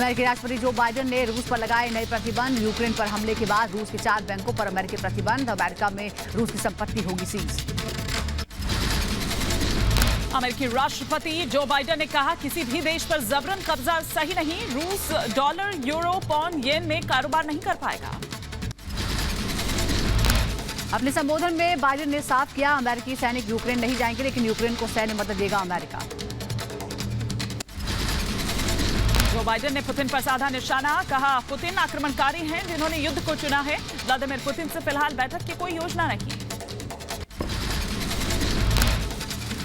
अमेरिकी राष्ट्रपति Joe Biden ने रूस पर लगाए नए प्रतिबंध। यूक्रेन पर हमले के बाद रूस के 4 बैंकों पर अमेरिकी प्रतिबंध। अमेरिका में रूस की संपत्ति होगी सीज। अमेरिकी राष्ट्रपति जो बाइडेन ने कहा किसी भी देश पर जबरन कब्जा सही नहीं। रूस डॉलर, यूरो, पौंड, येन में कारोबार नहीं कर पाएगा। अपने संबोधन में बाइडेन ने साफ किया अमेरिकी सैनिक यूक्रेन नहीं जाएंगे, लेकिन यूक्रेन को सैन्य मदद देगा अमेरिका। जो बाइडेन ने पुतिन पर साधा निशाना, कहा पुतिन आक्रमणकारी हैं जिन्होंने युद्ध को चुना है। व्लादिमीर पुतिन से फिलहाल बैठक की कोई योजना नहीं।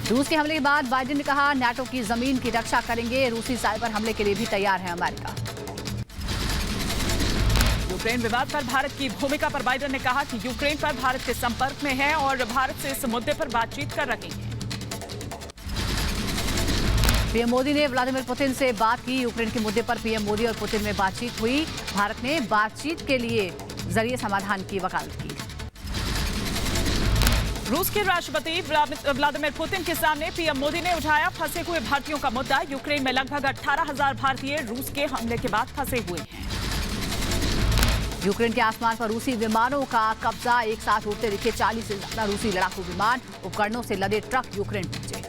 रूस के हमले के बाद बाइडेन ने कहा नाटो की जमीन की रक्षा करेंगे। रूसी साइबर हमले के लिए भी तैयार है अमेरिका। यूक्रेन विवाद पर भारत की भूमिका पर बाइडेन ने कहा कि यूक्रेन पर भारत के संपर्क में है और भारत से इस मुद्दे पर बातचीत कर रहे हैं। पीएम मोदी ने व्लादिमीर पुतिन से बात की। यूक्रेन के मुद्दे पर पीएम मोदी और पुतिन में बातचीत हुई। भारत ने बातचीत के लिए जरिए समाधान की वकालत की। रूस के राष्ट्रपति व्लादिमीर पुतिन के सामने पीएम मोदी ने उठाया फंसे हुए भारतीयों का मुद्दा। यूक्रेन में लगभग 18,000 भारतीय रूस के हमले के बाद फंसे हुए हैं। यूक्रेन के आसमान पर रूसी विमानों का कब्जा। एक साथ उड़ते दिखे 40 से ज्यादा रूसी लड़ाकू विमान। उपकरणों से लदे ट्रक यूक्रेन पहुंचे।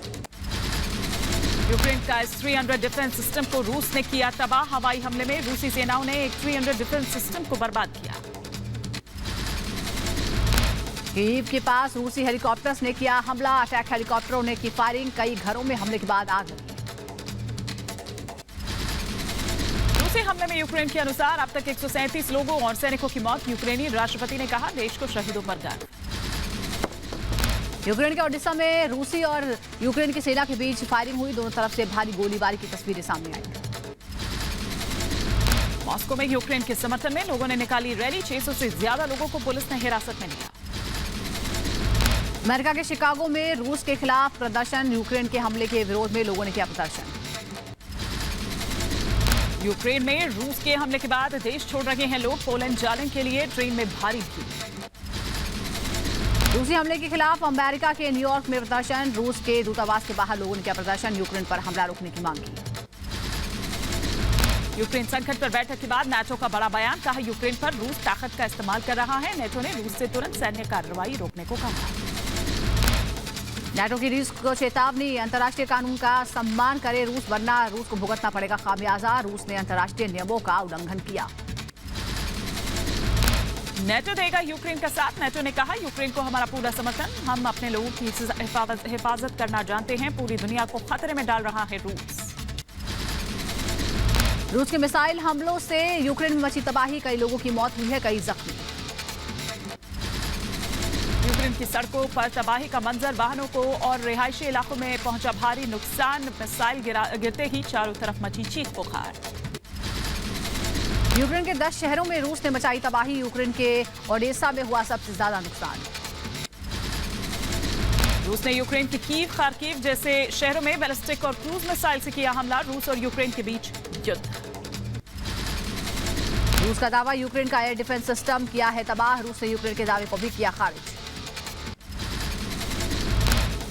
यूक्रेन का S-300 डिफेंस सिस्टम को रूस ने किया तबाह। हवाई हमले में रूसी सेनाओं ने एक S-300 डिफेंस सिस्टम को बर्बाद किया। कीव के पास रूसी हेलीकॉप्टर्स ने किया हमला। अटैक हेलीकॉप्टरों ने की फायरिंग। कई घरों में हमले के बाद आग लगी। रूसी हमले में यूक्रेन के अनुसार अब तक 137 लोगों और सैनिकों की मौत। यूक्रेनी राष्ट्रपति ने कहा देश को शहीदों पर गर्व। यूक्रेन के ओडिशा में रूसी और यूक्रेन की सेना के बीच फायरिंग हुई। दोनों तरफ से भारी गोलीबारी की तस्वीरें सामने आई। मॉस्को में यूक्रेन के समर्थन में लोगों ने निकाली रैली। 600 से ज्यादा लोगों को पुलिस ने हिरासत में लिया। अमेरिका के शिकागो में रूस के खिलाफ प्रदर्शन। यूक्रेन के हमले के विरोध में लोगों ने किया प्रदर्शन। यूक्रेन में रूस के हमले के बाद देश छोड़ रहे हैं लोग। पोलैंड जाने के लिए ट्रेन में भारी भीड़। रूसी हमले के खिलाफ अमेरिका के न्यूयॉर्क में प्रदर्शन। रूस के दूतावास के बाहर लोगों ने किया प्रदर्शन। यूक्रेन पर हमला रोकने की मांग की। यूक्रेन संकट पर बैठक के बाद नाटो का बड़ा बयान। कहा यूक्रेन पर रूस ताकत का इस्तेमाल कर रहा है। नाटो ने रूस से तुरंत सैन्य कार्रवाई रोकने को कहा। नाटो की रूस को चेतावनी। अंतर्राष्ट्रीय कानून का सम्मान करे रूस, वरना रूस को भुगतना पड़ेगा खामियाजा। रूस ने अंतर्राष्ट्रीय नियमों का उल्लंघन किया। नाटो देगा यूक्रेन का साथ। नाटो ने कहा यूक्रेन को हमारा पूरा समर्थन। हम अपने लोगों की हिफाजत करना जानते हैं। पूरी दुनिया को खतरे में डाल रहा है रूस। रूस के मिसाइल हमलों से यूक्रेन में मची तबाही। कई लोगों की मौत हुई है, कई जख्मी। यूक्रेन की सड़कों पर तबाही का मंजर। वाहनों को और रिहायशी इलाकों में पहुंचा भारी नुकसान। मिसाइल गिरते ही चारों तरफ मची चीख पुकार। यूक्रेन के 10 शहरों में रूस ने मचाई तबाही। यूक्रेन के ओडेसा में हुआ सबसे ज्यादा नुकसान। रूस ने यूक्रेन के कीव, खार्किव जैसे शहरों में बैलिस्टिक और क्रूज मिसाइल से किया हमला। रूस और यूक्रेन के बीच युद्ध। रूस का दावा यूक्रेन का एयर डिफेंस सिस्टम किया है तबाह। रूस ने यूक्रेन के दावे को भी किया खारिज।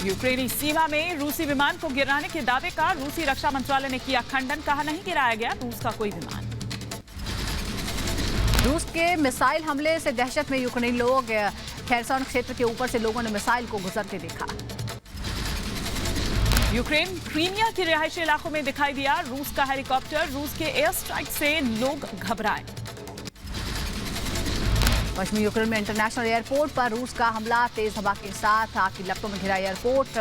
यूक्रेनी सीमा में रूसी विमान को गिराने के दावे का रूसी रक्षा मंत्रालय ने किया खंडन। कहा नहीं गिराया गया रूस का कोई विमान। रूस के मिसाइल हमले से दहशत में यूक्रेनी लोग। खेरसन क्षेत्र के ऊपर से लोगों ने मिसाइल को गुजरते देखा। यूक्रेन क्रीमिया के रिहायशी इलाकों में दिखाई दिया रूस का हेलीकॉप्टर। रूस के एयर स्ट्राइक से लोग घबराए। पश्चिमी यूक्रेन में इंटरनेशनल एयरपोर्ट पर रूस का हमला। तेज हवा के साथ आग की लपटों में घिरा एयरपोर्ट।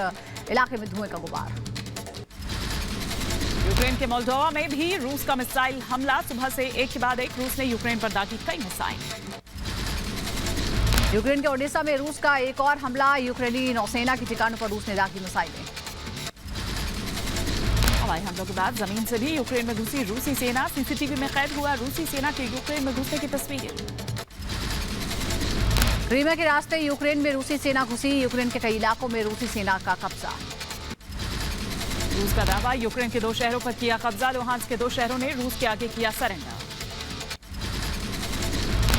इलाके में धुएं का गुबार। यूक्रेन के मोल्डोवा में भी रूस का मिसाइल हमला। सुबह से एक के बाद एक रूस ने यूक्रेन पर दागी कई मिसाइल। यूक्रेन के ओडेसा में रूस का एक और हमला। यूक्रेनी नौसेना के ठिकानों पर रूस ने दागी मिसाइलें। हवाई हमलों के बाद जमीन से भी यूक्रेन में घुसी रूसी सेना। सीसीटीवी में कैद हुआ रूसी सेना के यूक्रेन में घुसने की तस्वीर। क्रीमिया के रास्ते यूक्रेन में रूसी सेना घुसी। यूक्रेन के कई इलाकों में रूसी सेना का कब्जा। रूस का दावा यूक्रेन के 2 शहरों पर किया कब्जा। लुहांस्क के 2 शहरों ने रूस के आगे किया सरेंडर।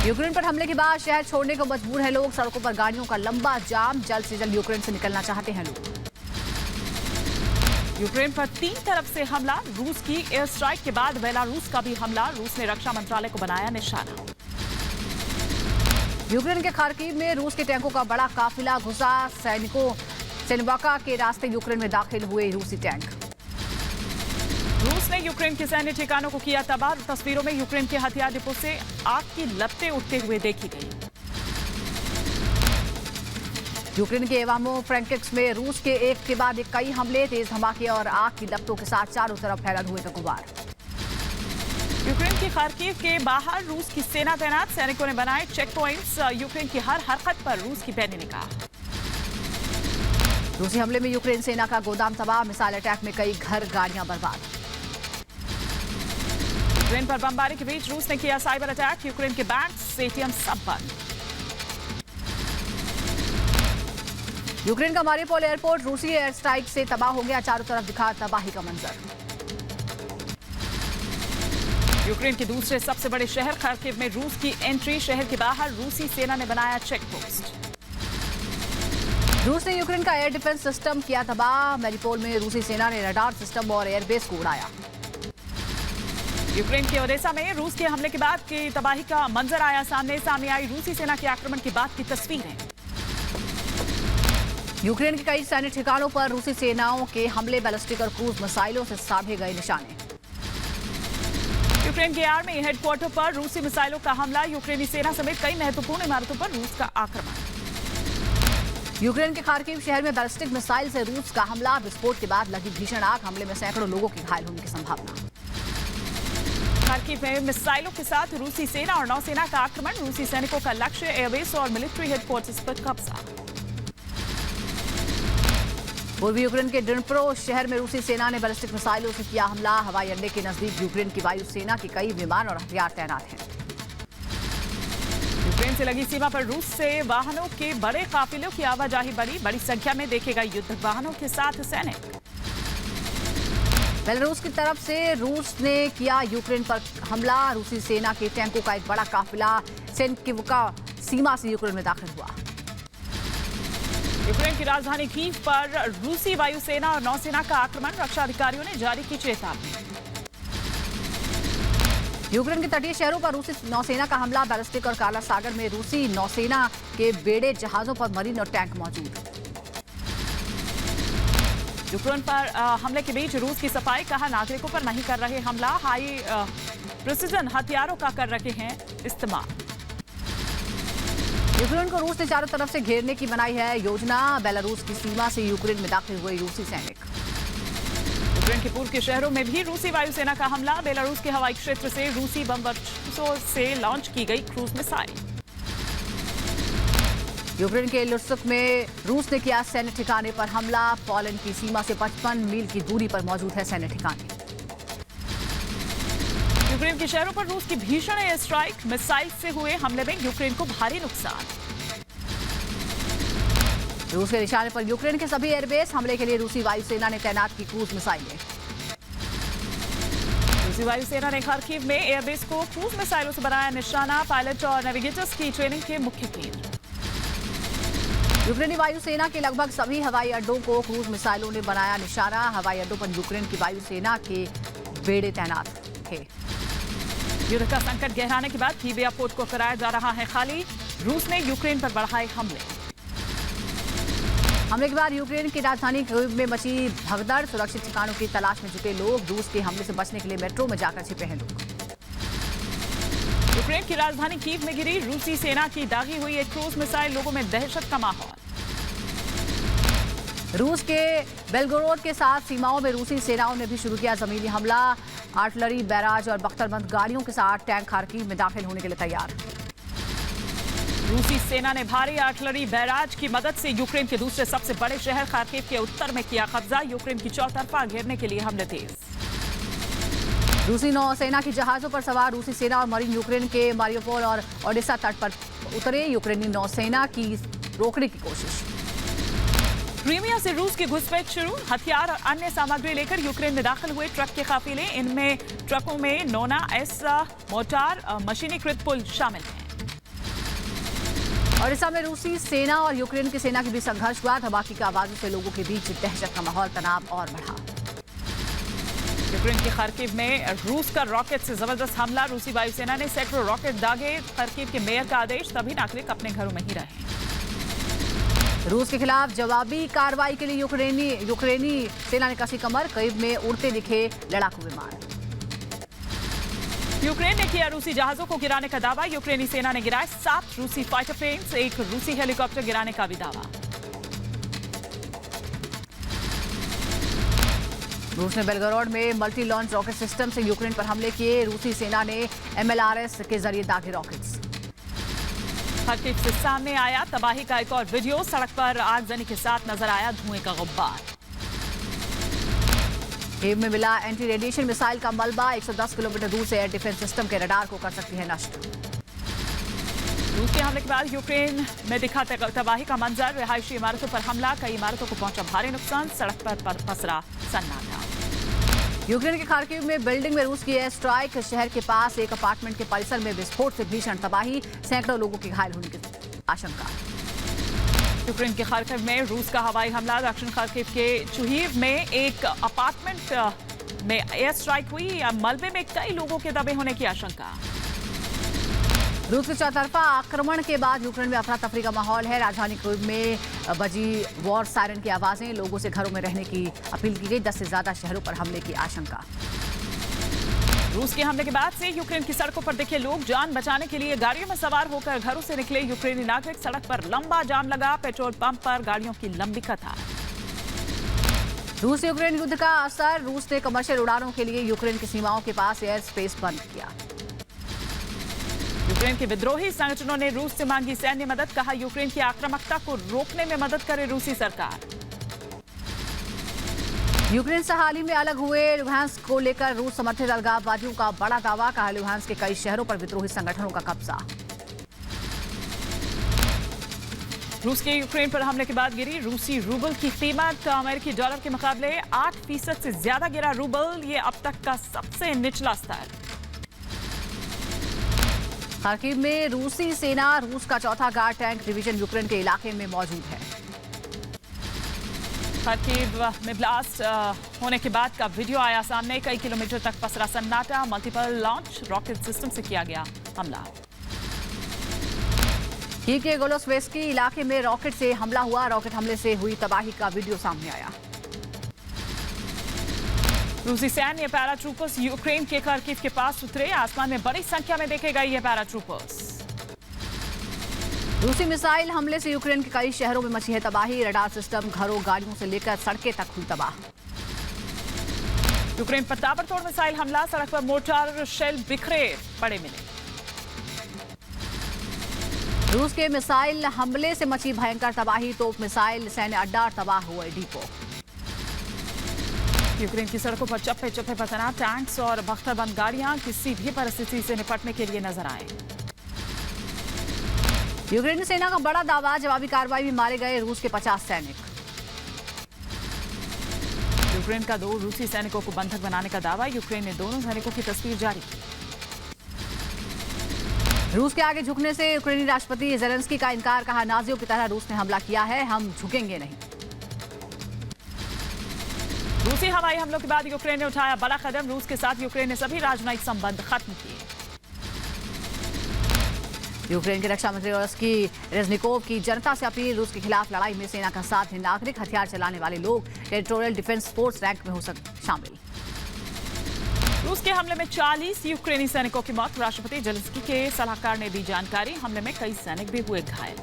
यूक्रेन पर हमले के बाद शहर छोड़ने को मजबूर है लोग। सड़कों पर गाड़ियों का लंबा जाम। जल्द से जल्द यूक्रेन से निकलना चाहते हैं लोग। यूक्रेन पर 3 तरफ से हमला, रूस की एयर स्ट्राइक के बाद बेलारूस का भी हमला, रूस ने रक्षा मंत्रालय को बनाया निशाना। यूक्रेन के खार्किव में रूस के टैंकों का बड़ा काफिला घुसा, सैनिकों सेनवाका के रास्ते यूक्रेन में दाखिल हुए रूसी टैंक। रूस ने यूक्रेन के सैन्य ठिकानों को किया तबाह, तस्वीरों में यूक्रेन के हथियार डिपो से आग की लपटें उठते हुए देखी गई। यूक्रेन के एवामो फ्रैंकिक्स में रूस के एक के बाद एक कई हमले, तेज धमाके और आग की लपटों के साथ चारों तरफ फैला धुएं का गुबार। यूक्रेन की खार्किव के बाहर रूस की सेना तैनात, सैनिकों ने बनाए चेक पॉइंट्स, यूक्रेन की हर हरकत पर रूस की पैनी निगाह। रूसी हमले में यूक्रेन सेना का गोदाम तबाह, मिसाइल अटैक में कई घर गाड़ियां बर्बाद। यूक्रेन पर बमबारी के बीच रूस ने किया साइबर अटैक, यूक्रेन के बैंक, एटीएम सब बंद। यूक्रेन का मारियोपोल एयरपोर्ट रूसी एयर स्ट्राइक से तबाह हो गया, चारों तरफ दिखा तबाही का मंजर। यूक्रेन के दूसरे सबसे बड़े शहर खार्किव में रूस की एंट्री, शहर के बाहर रूसी सेना ने बनाया चेक पोस्ट। रूस ने यूक्रेन का एयर डिफेंस सिस्टम किया तबाह, मारियोपोल में रूसी सेना ने रडार सिस्टम और एयरबेस को उड़ाया। यूक्रेन के ओडेसा में रूस के हमले के बाद की तबाही का मंजर आया सामने आई रूसी सेना के आक्रमण के बाद की तस्वीरें। यूक्रेन के कई सैन्य ठिकानों पर रूसी सेनाओं के हमले, बैलिस्टिक और क्रूज मिसाइलों से साधे गए निशाने। यूक्रेन के आर्मी हेडक्वार्टर पर रूसी मिसाइलों का हमला, यूक्रेनी सेना समेत कई महत्वपूर्ण इमारतों पर रूस का आक्रमण। यूक्रेन के खार्किव शहर में बैलिस्टिक मिसाइल से रूस का हमला, विस्फोट के बाद लगी भीषण आग, हमले में सैकड़ों लोगों की घायल होने की संभावना। खार्किव में मिसाइलों के साथ रूसी सेना और नौसेना का आक्रमण, रूसी सैनिकों का लक्ष्य एयरबेस और मिलिट्री हेडक्वार्टर्स पर कब्जा। पूर्वी यूक्रेन के डिनप्रो शहर में रूसी सेना ने बैलिस्टिक मिसाइलों से किया हमला, हवाई अड्डे के नजदीक यूक्रेन की वायुसेना के कई विमान और हथियार तैनात हैं। यूक्रेन से लगी सीमा पर रूस से वाहनों के बड़े काफिलों की आवाजाही बढ़ी, बड़ी संख्या में देखे गए युद्ध वाहनों के साथ सैनिक। बेलारूस की तरफ से रूस ने किया यूक्रेन पर हमला, रूसी सेना के टैंकों का एक बड़ा काफिला सेनकिवका सीमा से यूक्रेन में दाखिल हुआ। यूक्रेन की राजधानी कीव पर रूसी वायुसेना और नौसेना का आक्रमण, रक्षा अधिकारियों ने जारी की चेतावनी। यूक्रेन के तटीय शहरों पर रूसी नौसेना का हमला, बैलिस्टिक और काला सागर में रूसी नौसेना के बेड़े जहाजों पर मरीन और टैंक मौजूद। यूक्रेन पर हमले के बीच रूस की सफाई, कहा नागरिकों पर नहीं कर रहे हमला, हाई प्रिसिजन हथियारों का कर रहे हैं इस्तेमाल। यूक्रेन को रूस ने चारों तरफ से घेरने की बनाई है योजना, बेलारूस की सीमा से यूक्रेन में दाखिल हुए रूसी सैनिक। यूक्रेन के पूर्व के शहरों में भी रूसी वायुसेना का हमला, बेलारूस के हवाई क्षेत्र से रूसी बमवर्षों से लॉन्च की गई क्रूज मिसाइल। यूक्रेन के लुत्स्क में रूस ने किया सैन्य ठिकाने पर हमला, पोलैंड की सीमा से 55 मील की दूरी पर मौजूद है सैन्य ठिकाने। यूक्रेन के शहरों पर रूस की भीषण एयर स्ट्राइक, मिसाइल से हुए हमले में यूक्रेन को भारी नुकसान। रूस के निशाने पर यूक्रेन के सभी एयरबेस, हमले के लिए रूसी वायुसेना ने तैनात की क्रूज मिसाइलें। रूसी वायुसेना ने खार्किव में एयरबेस को क्रूज मिसाइलों से बनाया निशाना, पायलट और नेविगेटर्स की ट्रेनिंग के मुख्य केंद्र। यूक्रेनी वायुसेना के लगभग सभी हवाई अड्डों को क्रूज मिसाइलों ने बनाया निशाना, हवाई अड्डों पर यूक्रेन की वायुसेना के बेड़े तैनात थे। युद्ध का संकट गहराने के बाद कीव एयरपोर्ट को कराया जा रहा है खाली, रूस ने यूक्रेन पर बढ़ाए हमले। हमले के बाद यूक्रेन की राजधानी कीव में मची भगदड़, सुरक्षित ठिकानों की तलाश में जुटे लोग, रूस के हमले से बचने के लिए मेट्रो में जाकर छिपे हैं लोग। यूक्रेन की राजधानी कीव में गिरी रूसी सेना की दागी हुई एक क्रूज मिसाइल, लोगों में दहशत का माहौल। रूस के बेलगोरोद के साथ सीमाओं में रूसी सेनाओं ने भी शुरू किया जमीनी हमला, आर्टिलरी, बैराज और बख्तरबंद गाड़ियों के साथ टैंक खार्किव में दाखिल होने के लिए तैयार। रूसी सेना ने भारी आर्टिलरी बैराज की मदद से यूक्रेन के दूसरे सबसे बड़े शहर खार्किव के उत्तर में किया कब्जा, यूक्रेन की चौतरफा घेरने के लिए हमले तेज। रूसी नौसेना की जहाजों पर सवार रूसी सेना और मरीन यूक्रेन के मारियोपोल और ओडेसा तट पर उतरे, यूक्रेनी नौसेना की रोकने की कोशिश। क्रीमिया से रूस की घुसपैठ शुरू, हथियार और अन्य सामग्री लेकर यूक्रेन में दाखिल हुए ट्रक के काफिले, इनमें ट्रकों में नोना एस मोर्टार मशीनीकृत पुल शामिल हैं। ओडिशा में रूसी सेना और यूक्रेन की सेना के बीच संघर्ष हुआ, धमाके की आवाजों से लोगों के बीच दहशत का माहौल, तनाव और बढ़ा। यूक्रेन के खार्किव में रूस का रॉकेट से जबरदस्त हमला। रूसी वायुसेना ने सैकड़ों रॉकेट दागे। खार्किव के मेयर का आदेश, सभी नागरिक अपने घरों में ही रहें। रूस के खिलाफ जवाबी कार्रवाई के लिए यूक्रेनी सेना ने कसी कमर। कईव में उड़ते दिखे लड़ाकू विमान। यूक्रेन ने किया रूसी जहाजों को गिराने का दावा। यूक्रेनी सेना ने गिराए 7 रूसी फाइटर प्लेन्स, 1 रूसी हेलीकॉप्टर गिराने का भी दावा। रूस ने बेलगरोड में मल्टी लॉन्च रॉकेट सिस्टम से यूक्रेन पर हमले किए। रूसी सेना ने MLRS के जरिए दागे रॉकेट्स। खार्किव से सामने आया तबाही का एक और वीडियो। सड़क पर आगजनी के साथ नजर आया धुएं का गुब्बार। कीव में मिला एंटी रेडिएशन मिसाइल का मलबा। 110 किलोमीटर दूर से एयर डिफेंस सिस्टम के रडार को कर सकती है नष्ट। रूस के हमले के बाद यूक्रेन में दिखा तबाही का मंजर। रिहायशी इमारतों पर हमला, कई इमारतों को पहुंचा भारी नुकसान। सड़क पर पसरा सन्नाटा। यूक्रेन के खार्किव में बिल्डिंग में रूस की एयर स्ट्राइक। शहर के पास एक अपार्टमेंट के परिसर में विस्फोट से भीषण तबाही, सैकड़ों लोगों के घायल होने की आशंका। यूक्रेन के खार्किव में रूस का हवाई हमला। दक्षिण खार्किव के चुहीव में एक अपार्टमेंट में एयर स्ट्राइक हुई। मलबे में कई लोगों के दबे होने की आशंका। रूस के चौतरफा आक्रमण के बाद यूक्रेन में अफरा तफरी का माहौल है। राजधानी कीव में बजी वॉर सायरन की आवाजें। लोगों से घरों में रहने की अपील की गई। 10 से ज्यादा शहरों पर हमले की आशंका। रूस के हमले के बाद से यूक्रेन की सड़कों पर दिखे लोग। जान बचाने के लिए गाड़ियों में सवार होकर घरों से निकले यूक्रेनी नागरिक। सड़क पर लंबा जाम लगा। पेट्रोल पंप पर गाड़ियों की लंबी कतार। रूस यूक्रेन युद्ध का असर। रूस ने कमर्शियल उड़ानों के लिए यूक्रेन की सीमाओं के पास एयर स्पेस बंद किया। यूक्रेन के विद्रोही संगठनों ने रूस से मांगी सैन्य मदद। कहा यूक्रेन की आक्रामकता को रोकने में मदद करे रूसी सरकार। यूक्रेन से हाल ही में अलग हुए लुहांस्क को लेकर रूस समर्थित अलगाववादियों का बड़ा दावा। कहा लुहांस्क के कई शहरों पर विद्रोही संगठनों का कब्जा। रूस के यूक्रेन पर हमले के बाद गिरी रूसी रूबल की कीमत। अमेरिकी डॉलर के मुकाबले 8% से ज्यादा गिरा रूबल। ये अब तक का सबसे निचला स्तर। खार्किव में रूसी सेना। रूस का चौथा गार्ड टैंक डिवीजन यूक्रेन के इलाके में मौजूद है। खार्किव में ब्लास्ट होने के बाद का वीडियो आया सामने। कई किलोमीटर तक पसरा सन्नाटा। मल्टीपल लॉन्च रॉकेट सिस्टम से किया गया हमला। कीव के गोलोस्वेस्की इलाके में रॉकेट से हमला हुआ। रॉकेट हमले से हुई तबाही का वीडियो सामने आया। रूसी सैन्य पैराट्रूपर्स यूक्रेन के खार्किव के पास उतरे। आसमान में बड़ी संख्या में देखे गए ये पैराट्रूपर्स। रूसी मिसाइल हमले से यूक्रेन के कई शहरों में मची है तबाही। रडार सिस्टम, घरों, गाड़ियों से लेकर सड़कें तक हुई तबाह। यूक्रेन पर ताबड़तोड़ मिसाइल हमला। सड़क पर मोर्टार शेल बिखरे पड़े मिले। रूस के मिसाइल हमले से मची भयंकर तबाही। तोप मिसाइल, सैन्य अड्डा, तबाह हुए डिपो। यूक्रेन की सड़कों पर चप्पे चप्पे पर तैनात टैंक्स और बख्तरबंद गाड़ियां किसी भी परिस्थिति से निपटने के लिए नजर आए। यूक्रेनी सेना का बड़ा दावा। जवाबी कार्रवाई में मारे गए रूस के 50 सैनिक। यूक्रेन का 2 रूसी सैनिकों को बंधक बनाने का दावा। यूक्रेन ने दोनों सैनिकों की तस्वीर जारी की। रूस के आगे झुकने से यूक्रेनी राष्ट्रपति जेलेंस्की का इनकार। कहा नाजियों की तरह रूस ने हमला किया है, हम झुकेंगे नहीं। रूसी हवाई हमलों के बाद यूक्रेन ने उठाया बड़ा कदम। रूस के साथ यूक्रेन ने सभी राजनयिक संबंध खत्म किए। यूक्रेन के रक्षा मंत्री ओलेस्की रेजनिकोव की जनता से अपील। रूस के खिलाफ लड़ाई में सेना का साथ है। नागरिक, हथियार चलाने वाले लोग टेरिटोरियल डिफेंस फोर्स रैंक में हो सकते शामिल। रूस के हमले में 40 यूक्रेनी सैनिकों की मौत। राष्ट्रपति जेलेंस्की के सलाहकार ने दी जानकारी। हमले में कई सैनिक भी हुए घायल।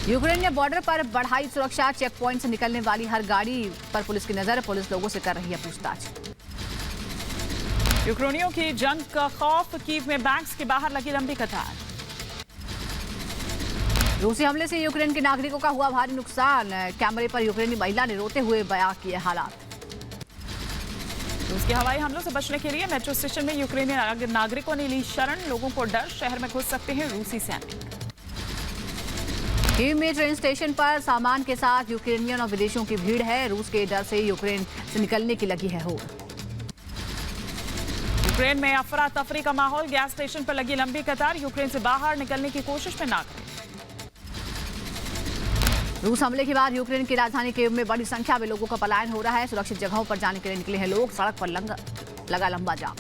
यूक्रेन ने बॉर्डर पर बढ़ाई सुरक्षा। चेक पॉइंट से निकलने वाली हर गाड़ी पर पुलिस की नजर। पुलिस लोगों से कर रही है पूछताछ। यूक्रेनियों की जंग का खौफ। कीव में बैंक्स के बाहर लगी लंबी कतार। रूसी हमले से यूक्रेन के नागरिकों का हुआ भारी नुकसान। कैमरे पर यूक्रेनी महिला ने रोते हुए बयां किए हालात। रूस के हवाई हमलों से बचने के लिए मेट्रो स्टेशन में यूक्रेनी नागरिकों ने ली शरण। लोगों को डर, शहर में घुस सकते हैं रूसी सैनिक। कीव में ट्रेन स्टेशन पर सामान के साथ यूक्रेनियन और विदेशियों की भीड़ है। रूस के डर से यूक्रेन से निकलने की लगी है होड़। यूक्रेन में अफरा तफरी का माहौल। गैस स्टेशन पर लगी लंबी कतार। यूक्रेन से बाहर निकलने की कोशिश में नागरिक। रूस हमले के बाद यूक्रेन की राजधानी कीव में बड़ी संख्या में लोगों का पलायन हो रहा है। सुरक्षित जगहों पर जाने के लिए निकले हैं लोग। सड़क पर लगा लंबा जाम।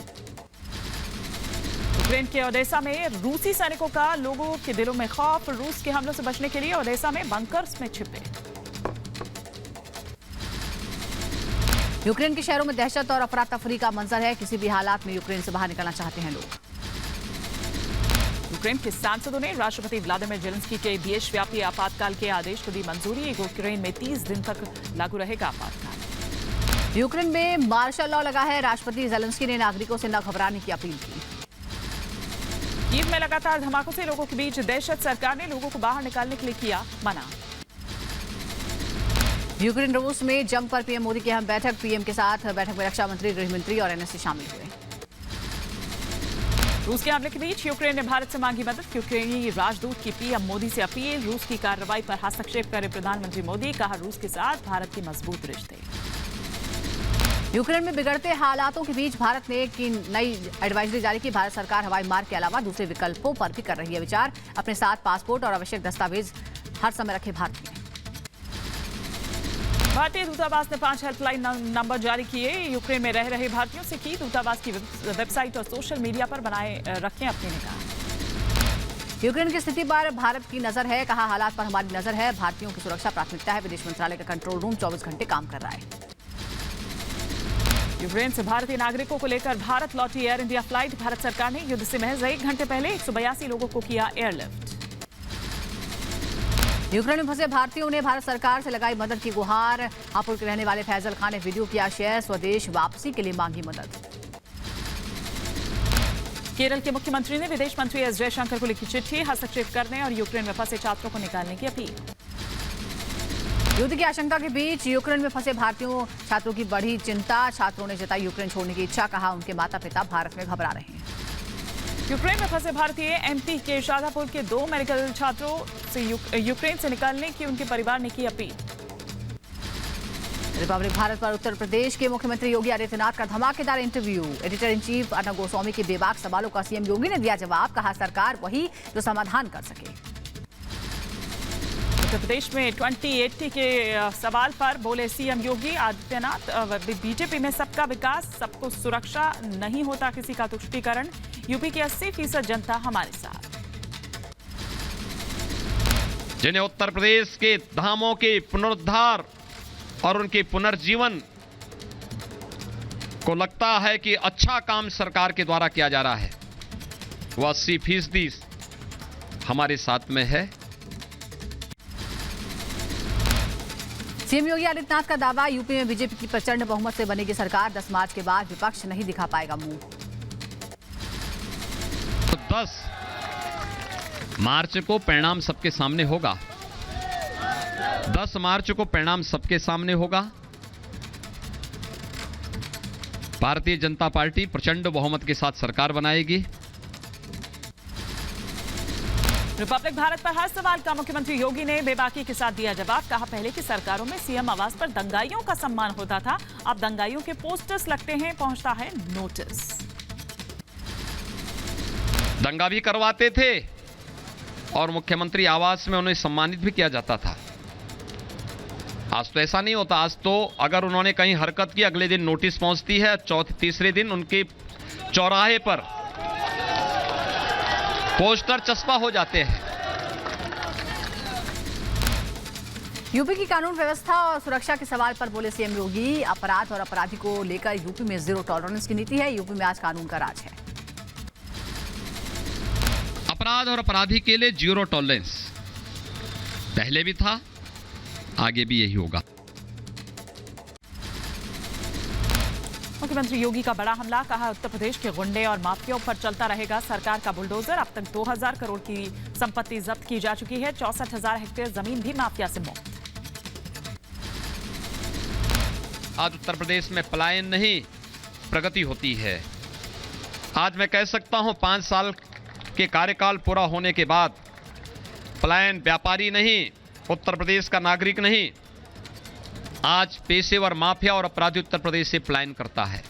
यूक्रेन के ओडेसा में रूसी सैनिकों का लोगों के दिलों में खौफ। रूस के हमलों से बचने के लिए ओडेसा में बंकर्स में छिपे। यूक्रेन के शहरों में दहशत और अफरा तफरी का मंजर है। किसी भी हालात में यूक्रेन से बाहर निकलना चाहते हैं लोग। यूक्रेन के सांसदों ने राष्ट्रपति व्लादिमीर जेलेंस्की के देशव्यापी आपातकाल के आदेश को दी मंजूरी। यूक्रेन में 30 दिन तक लागू रहेगा आपातकाल। यूक्रेन में मार्शल लॉ लगा है। राष्ट्रपति जेलेंस्की ने नागरिकों से न घबराने की अपील की। कीव में लगातार धमाकों से लोगों के बीच दहशत। सरकार ने लोगों को बाहर निकालने के लिए किया मना। यूक्रेन रूस में जंग पर पीएम मोदी की अहम बैठक। पीएम के साथ बैठक में रक्षा मंत्री, गृह मंत्री और एनएससी शामिल हुए। रूस के हमले के बीच यूक्रेन ने भारत से मांगी मदद। यूक्रेनी राजदूत की पीएम मोदी से अपील। रूस की कार्रवाई पर हस्तक्षेप करे प्रधानमंत्री मोदी। कहा रूस के साथ भारत के मजबूत रिश्ते। यूक्रेन में बिगड़ते हालातों के बीच भारत ने एक नई एडवाइजरी जारी की। भारत सरकार हवाई मार्ग के अलावा दूसरे विकल्पों पर भी कर रही है विचार। अपने साथ पासपोर्ट और आवश्यक दस्तावेज हर समय रखे भारतीय। भारतीय दूतावास ने 5 हेल्पलाइन नंबर जारी किए। यूक्रेन में रह रहे भारतीयों से की दूतावास की वेबसाइट और सोशल मीडिया पर बनाए रखें अपनी निगाह। यूक्रेन की स्थिति पर भारत की नजर है। कहा हालात पर हमारी नजर है। भारतीयों की सुरक्षा प्राथमिकता है। विदेश मंत्रालय का कंट्रोल रूम 24 घंटे काम कर रहा है। यूक्रेन से भारतीय नागरिकों को लेकर भारत लौटी एयर इंडिया फ्लाइट। भारत सरकार ने युद्ध से महज 1 घंटे पहले 182 लोगों को किया एयरलिफ्ट। यूक्रेन में फंसे भारतीयों ने भारत सरकार से लगाई मदद की गुहार। हापुड़ के रहने वाले फैजल खान ने वीडियो किया शेयर। स्वदेश वापसी के लिए मांगी मदद। केरल के मुख्यमंत्री ने विदेश मंत्री एस जयशंकर को लिखी चिट्ठी। हस्तक्षेप करने और यूक्रेन में फंसे छात्रों को निकालने की अपील। युद्ध की आशंका के बीच यूक्रेन में फंसे भारतीयों छात्रों की बढ़ी चिंता। छात्रों ने जताई यूक्रेन छोड़ने की इच्छा। कहा उनके माता पिता भारत में घबरा रहे हैं। यूक्रेन में फंसे भारतीय एमपी के शाजापुर के 2 मेडिकल छात्रों से यूक्रेन से निकालने की उनके परिवार ने की अपील। रिपब्लिक भारत पर उत्तर प्रदेश के मुख्यमंत्री योगी आदित्यनाथ का धमाकेदार interview. Editor in chief Arnab Goswami के बेबाक सवालों का सीएम योगी ने दिया जवाब। कहा सरकार वही जो समाधान कर सके। उत्तर प्रदेश में 2080 के सवाल पर बोले सीएम योगी आदित्यनाथ। बीजेपी में सबका विकास, सबको सुरक्षा, नहीं होता किसी का तुष्टीकरण। यूपी की 80% जनता हमारे साथ। जिन्हें उत्तर प्रदेश के धामों के पुनरुद्धार और उनके पुनर्जीवन को लगता है कि अच्छा काम सरकार के द्वारा किया जा रहा है, वो 80% हमारे साथ में है। सीएम योगी आदित्यनाथ का दावा। यूपी में बीजेपी की प्रचंड बहुमत से बनेगी सरकार। 10 मार्च के बाद विपक्ष नहीं दिखा पाएगा मुंह। 10 मार्च को परिणाम सबके सामने होगा। 10 मार्च को परिणाम सबके सामने होगा। भारतीय जनता पार्टी प्रचंड बहुमत के साथ सरकार बनाएगी। रिपब्लिक भारत पर हर सवाल का मुख्यमंत्री योगी ने बेबाकी के साथ दिया जवाब। कहा पहले की सरकारों में सीएम आवास पर दंगाइयों का सम्मान होता था, अब दंगाइयों के पोस्टर्स लगते हैं, पहुंचता है नोटिस। दंगा भी करवाते थे और मुख्यमंत्री आवास में उन्हें सम्मानित भी किया जाता था। आज तो ऐसा नहीं होता। आज तो अगर उन्होंने कहीं हरकत की, अगले दिन नोटिस पहुंचती है। तीसरे दिन उनके चौराहे पर पोस्टर चस्पा हो जाते हैं। यूपी की कानून व्यवस्था और सुरक्षा के सवाल पर बोले सीएम योगी। अपराध और अपराधी को लेकर यूपी में जीरो टॉलरेंस की नीति है। यूपी में आज कानून का राज है। अपराध और अपराधी के लिए जीरो टॉलरेंस पहले भी था, आगे भी यही होगा। मुख्यमंत्री योगी का बड़ा हमला। कहा उत्तर प्रदेश के गुंडे और माफियाओं पर चलता रहेगा सरकार का बुलडोजर। अब तक 2000 करोड़ की संपत्ति जब्त की जा चुकी है। 64,000 हेक्टेयर जमीन भी माफिया से मुक्त। आज उत्तर प्रदेश में पलायन नहीं, प्रगति होती है। आज मैं कह सकता हूं 5 साल के कार्यकाल पूरा होने के बाद पलायन व्यापारी नहीं, उत्तर प्रदेश का नागरिक नहीं, आज पेशेवर माफिया और अपराधी उत्तर प्रदेश से पलायन करता है।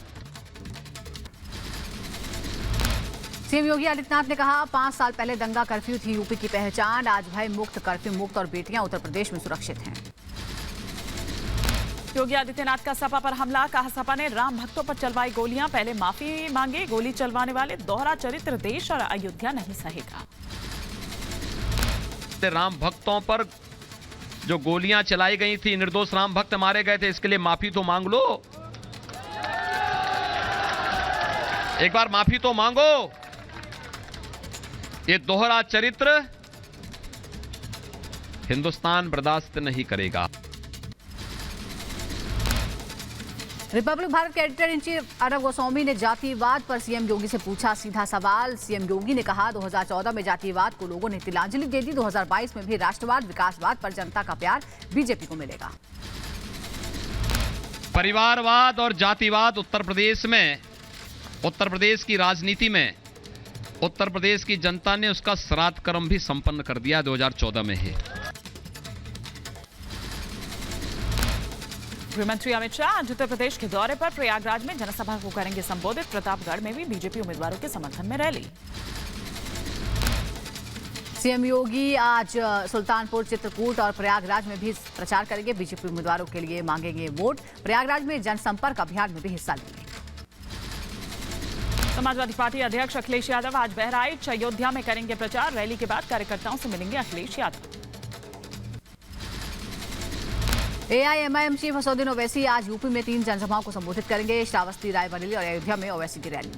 सीएम योगी आदित्यनाथ ने कहा 5 साल पहले दंगा कर्फ्यू थी यूपी की पहचान, आज भय मुक्त, कर्फ्यू मुक्त और बेटियां उत्तर प्रदेश में सुरक्षित हैं। योगी आदित्यनाथ का सपा पर हमला, कहा सपा ने राम भक्तों पर चलवाई गोलियां, पहले माफी मांगे, गोली चलवाने वाले दोहरा चरित्र, देश और अयोध्या नहीं सहेगा। राम भक्तों पर जो गोलियां चलाई गई थी, निर्दोष राम भक्त मारे गए थे, इसके लिए माफी तो मांग लो, एक बार माफी तो मांगो। ये दोहरा चरित्र हिंदुस्तान बर्दाश्त नहीं करेगा। रिपब्लिक भारत के editor in chief Arnab Goswami ने जातिवाद पर सीएम योगी से पूछा सीधा सवाल। सीएम योगी ने कहा 2014 में जातिवाद को लोगों ने तिलांजलि दे दी, 2022 में भी राष्ट्रवाद विकासवाद पर जनता का प्यार बीजेपी को मिलेगा। परिवारवाद और जातिवाद उत्तर प्रदेश की राजनीति में उत्तर प्रदेश की जनता ने उसका श्राद्ध कर्म भी संपन्न कर दिया 2014 में ही। गृहमंत्री अमित शाह आज उत्तर प्रदेश के दौरे पर प्रयागराज में जनसभा को करेंगे संबोधित। प्रतापगढ़ में भी बीजेपी उम्मीदवारों के समर्थन में रैली। सीएम योगी आज सुल्तानपुर, चित्रकूट और प्रयागराज में भी प्रचार करेंगे। बीजेपी उम्मीदवारों के लिए मांगेंगे वोट। प्रयागराज में जनसंपर्क अभियान में भी हिस्सा लेंगे। समाजवादी पार्टी अध्यक्ष अखिलेश यादव आज बहराइच, अयोध्या में करेंगे प्रचार। रैली के बाद कार्यकर्ताओं से मिलेंगे अखिलेश यादव। एआईएमआईएम चीफ असदुद्दीन ओवैसी आज यूपी में 3 जनसभाओं को संबोधित करेंगे। श्रावस्ती, रायबरेली और अयोध्या में ओवैसी की रैली।